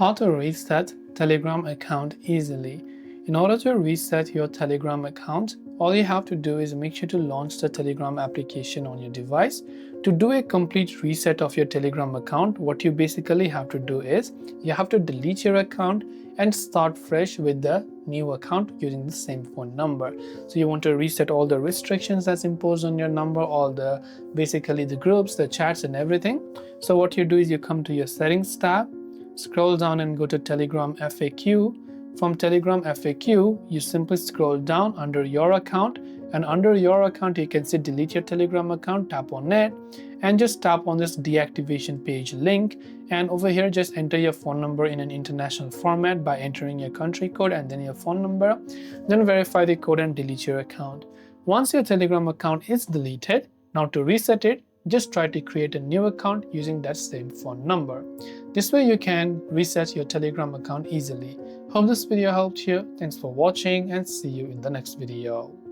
How to reset Telegram account easily. In order to reset your Telegram account, all you have to do is make sure to launch the Telegram application on your device. To do a complete reset of your Telegram account, what you basically have to do is you have to delete your account and start fresh with the new account using the same phone number. So you want to reset all the restrictions that's imposed on your number, all the basically the groups, the chats and everything. So what you do is you come to your settings tab, scroll down and go to Telegram FAQ. From Telegram FAQ, you simply scroll down under your account, and under your account you can see delete your Telegram account, tap on it and just tap on this deactivation page link, and over here just enter your phone number in an international format by entering your country code and then your phone number, then verify the code and delete your account. Once your Telegram account is deleted, now to reset it, just try to create a new account using that same phone number. This way you can reset your Telegram account easily. Hope this video helped you. Thanks for watching and see you in the next video.